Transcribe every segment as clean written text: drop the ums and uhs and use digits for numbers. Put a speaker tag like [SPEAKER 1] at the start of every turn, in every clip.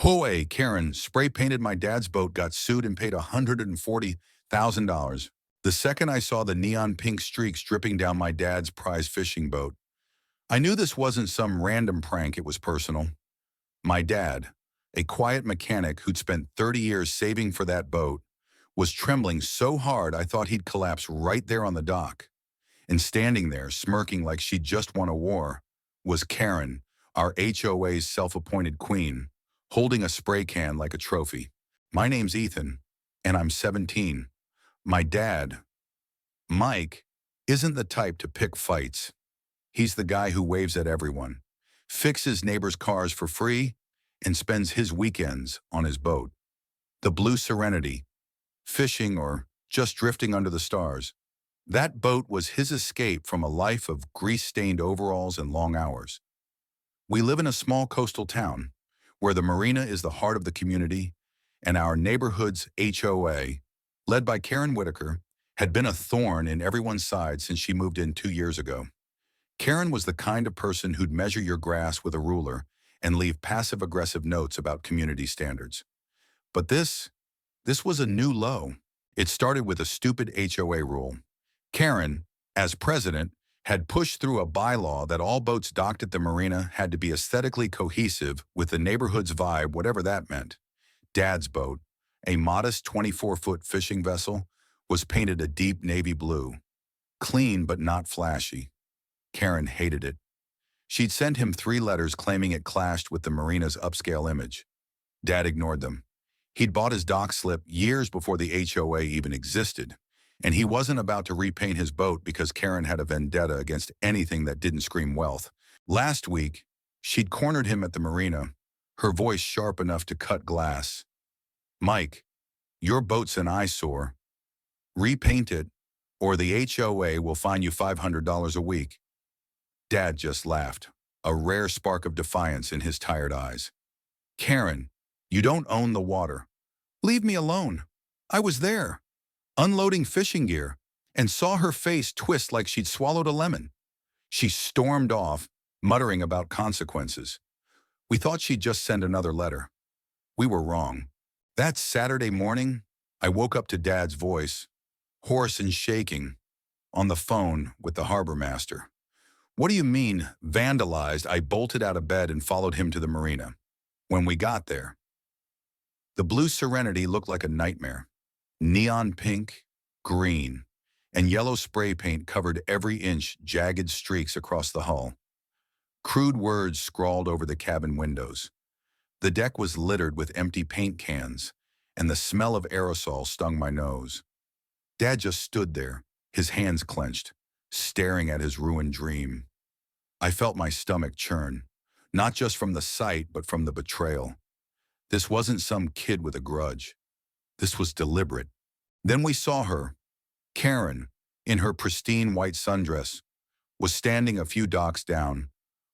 [SPEAKER 1] HOA Karens spray painted my dad's boat, got sued and paid $140,000. The second I saw the neon pink streaks dripping down my dad's prize fishing boat, I knew this wasn't some random prank, it was personal. My dad, a quiet mechanic who'd spent 30 years saving for that boat, was trembling so hard I thought he'd collapse right there on the dock. And standing there, smirking like she'd just won a war, was Karen, our HOA's self-appointed queen, holding a spray can like a trophy. My name's Ethan, and I'm 17. My dad, Mike, isn't the type to pick fights. He's the guy who waves at everyone, fixes neighbors' cars for free, and spends his weekends on his boat. The Blue Serenity, fishing or just drifting under the stars. That boat was his escape from a life of grease-stained overalls and long hours. We live in a small coastal town where the marina is the heart of the community, and our neighborhood's HOA, led by Karen Whitaker, had been a thorn in everyone's side since she moved in 2 years ago. Karen was the kind of person who'd measure your grass with a ruler and leave passive-aggressive notes about community standards. But this was a new low. It started with a stupid HOA rule. Karen, as president, had pushed through a bylaw that all boats docked at the marina had to be aesthetically cohesive with the neighborhood's vibe, whatever that meant. Dad's boat, a modest 24-foot fishing vessel, was painted a deep navy blue. Clean but not flashy. Karen hated it. She'd sent him 3 letters claiming it clashed with the marina's upscale image. Dad ignored them. He'd bought his dock slip years before the HOA even existed, and he wasn't about to repaint his boat because Karen had a vendetta against anything that didn't scream wealth. Last week, she'd cornered him at the marina, her voice sharp enough to cut glass. "Mike, your boat's an eyesore. Repaint it, or the HOA will fine you $500 a week." Dad just laughed, a rare spark of defiance in his tired eyes. "Karen, you don't own the water. Leave me alone. I was there, unloading fishing gear, and saw her face twist like she'd swallowed a lemon." She stormed off, muttering about consequences. We thought she'd just send another letter. We were wrong. That Saturday morning, I woke up to Dad's voice, hoarse and shaking, on the phone with the harbor master. "What do you mean, vandalized?" I bolted out of bed and followed him to the marina. When we got there, the Blue Serenity looked like a nightmare. Neon pink, green, and yellow spray paint covered every inch, jagged streaks across the hull. Crude words scrawled over the cabin windows. The deck was littered with empty paint cans, and the smell of aerosol stung my nose. Dad just stood there, his hands clenched, staring at his ruined dream. I felt my stomach churn, not just from the sight, but from the betrayal. This wasn't some kid with a grudge. This was deliberate. Then we saw her. Karen, in her pristine white sundress, was standing a few docks down,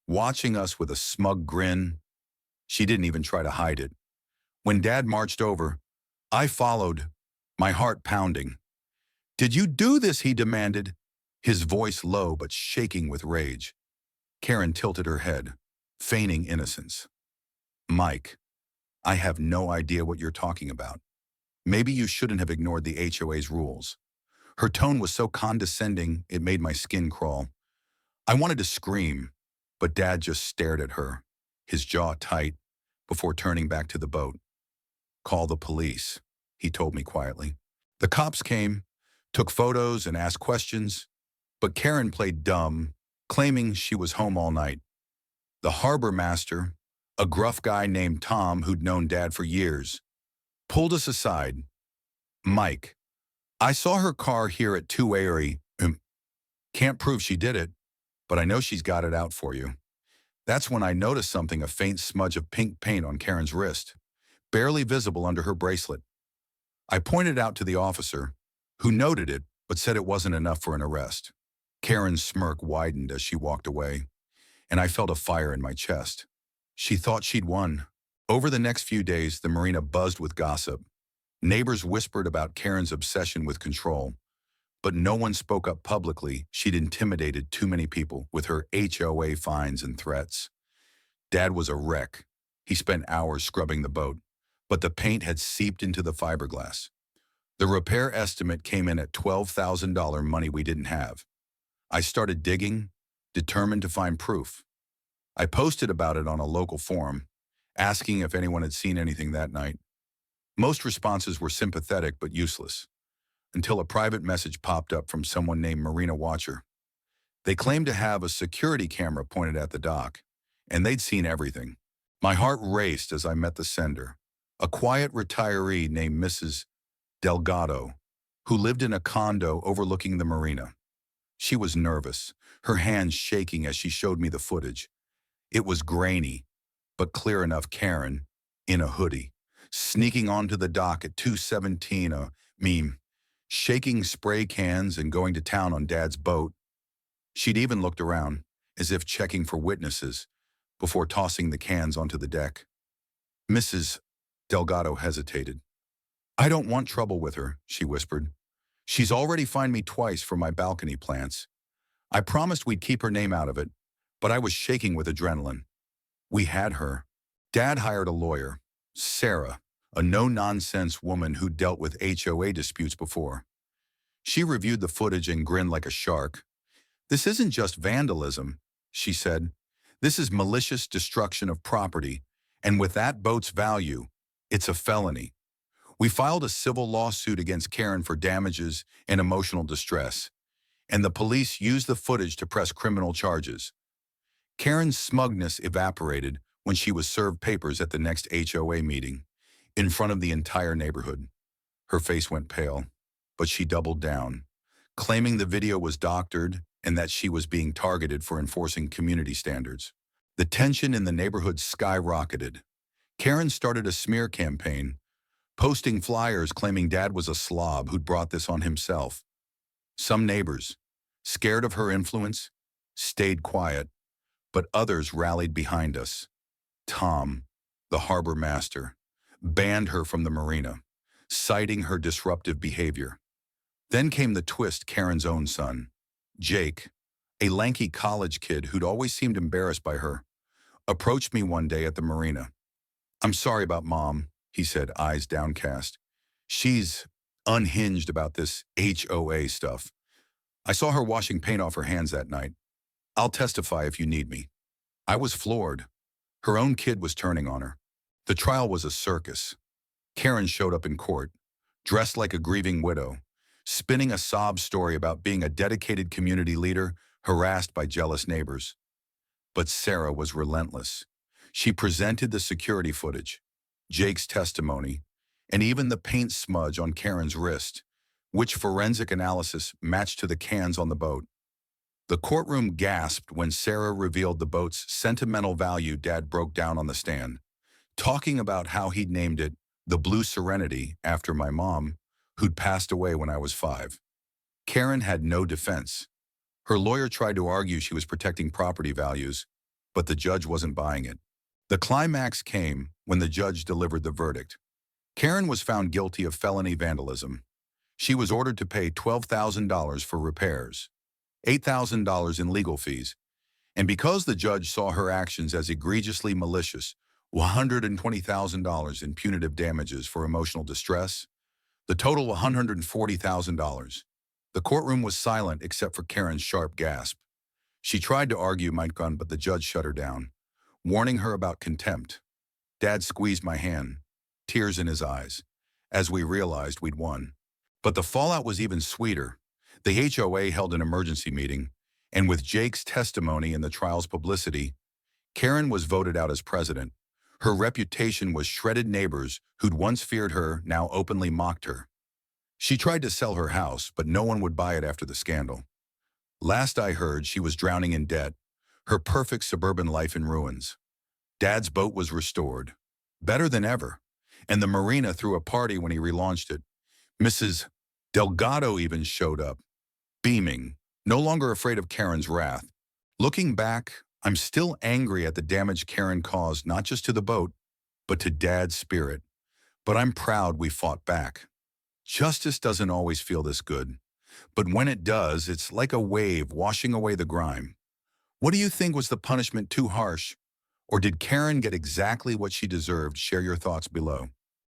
[SPEAKER 1] watching us with a smug grin. She didn't even try to hide it. When Dad marched over, I followed, my heart pounding. "Did you do this?" he demanded, his voice low but shaking with rage. Karen tilted her head, feigning innocence. "Mike, I have no idea what you're talking about. Maybe you shouldn't have ignored the HOA's rules." Her tone was so condescending, it made my skin crawl. I wanted to scream, but Dad just stared at her, his jaw tight, before turning back to the boat. "Call the police," he told me quietly. The cops came, took photos and asked questions, but Karen played dumb, claiming she was home all night. The harbor master, a gruff guy named Tom who'd known Dad for years, pulled us aside. "Mike, I saw her car here at 2 a.m. Can't prove she did it, but I know she's got it out for you." That's when I noticed something, a faint smudge of pink paint on Karen's wrist, barely visible under her bracelet. I pointed out to the officer, who noted it but said it wasn't enough for an arrest. Karen's smirk widened as she walked away, and I felt a fire in my chest. She thought she'd won. Over the next few days, the marina buzzed with gossip. Neighbors whispered about Karen's obsession with control, but no one spoke up publicly. She'd intimidated too many people with her HOA fines and threats. Dad was a wreck. He spent hours scrubbing the boat, but the paint had seeped into the fiberglass. The repair estimate came in at $12,000 money we didn't have. I started digging, determined to find proof. I posted about it on a local forum, asking if anyone had seen anything that night. Most responses were sympathetic but useless, until a private message popped up from someone named Marina Watcher. They claimed to have a security camera pointed at the dock, and they'd seen everything. My heart raced as I met the sender, a quiet retiree named Mrs. Delgado, who lived in a condo overlooking the marina. She was nervous, her hands shaking as she showed me the footage. It was grainy, but clear enough. Karen, in a hoodie, sneaking onto the dock at 2:17, a meme, shaking spray cans and going to town on Dad's boat. She'd even looked around, as if checking for witnesses, before tossing the cans onto the deck. Mrs. Delgado hesitated. "I don't want trouble with her," she whispered. "She's already fined me twice for my balcony plants. I promised we'd keep her name out of it, but I was shaking with adrenaline. We had her. Dad hired a lawyer, Sarah, a no-nonsense woman who'd dealt with HOA disputes before. She reviewed the footage and grinned like a shark. "This isn't just vandalism," she said. "This is malicious destruction of property, and with that boat's value, it's a felony." We filed a civil lawsuit against Karen for damages and emotional distress, and the police used the footage to press criminal charges. Karen's smugness evaporated when she was served papers at the next HOA meeting, in front of the entire neighborhood. Her face went pale, but she doubled down, claiming the video was doctored and that she was being targeted for enforcing community standards. The tension in the neighborhood skyrocketed. Karen started a smear campaign, posting flyers claiming Dad was a slob who'd brought this on himself. Some neighbors, scared of her influence, stayed quiet, but others rallied behind us. Tom, the harbor master, banned her from the marina, citing her disruptive behavior. Then came the twist. Karen's own son, Jake, a lanky college kid who'd always seemed embarrassed by her, approached me one day at the marina. "I'm sorry about Mom," he said, eyes downcast. "She's unhinged about this HOA stuff. I saw her washing paint off her hands that night. I'll testify if you need me." I was floored. Her own kid was turning on her. The trial was a circus. Karen showed up in court, dressed like a grieving widow, spinning a sob story about being a dedicated community leader harassed by jealous neighbors. But Sarah was relentless. She presented the security footage, Jake's testimony, and even the paint smudge on Karen's wrist, which forensic analysis matched to the cans on the boat. The courtroom gasped when Sarah revealed the boat's sentimental value. Dad broke down on the stand, talking about how he'd named it the Blue Serenity after my mom, who'd passed away when I was 5. Karen had no defense. Her lawyer tried to argue she was protecting property values, but the judge wasn't buying it. The climax came when the judge delivered the verdict. Karen was found guilty of felony vandalism. She was ordered to pay $12,000 for repairs, $8,000 in legal fees, and because the judge saw her actions as egregiously malicious, $120,000 in punitive damages for emotional distress, the total $140,000. The courtroom was silent except for Karen's sharp gasp. She tried to argue my gun, but the judge shut her down, warning her about contempt. Dad squeezed my hand, tears in his eyes, as we realized we'd won. But the fallout was even sweeter. The HOA held an emergency meeting, and with Jake's testimony and the trial's publicity, Karen was voted out as president. Her reputation was shredded. Neighbors who'd once feared her now openly mocked her. She tried to sell her house, but no one would buy it after the scandal. Last I heard, she was drowning in debt, her perfect suburban life in ruins. Dad's boat was restored, better than ever, and the marina threw a party when he relaunched it. Mrs. Delgado even showed up, beaming, no longer afraid of Karen's wrath. Looking back, I'm still angry at the damage Karen caused, not just to the boat, but to Dad's spirit. But I'm proud we fought back. Justice doesn't always feel this good, but when it does, it's like a wave washing away the grime. What do you think? Was the punishment too harsh, Or did Karen get exactly what she deserved? Share your thoughts below.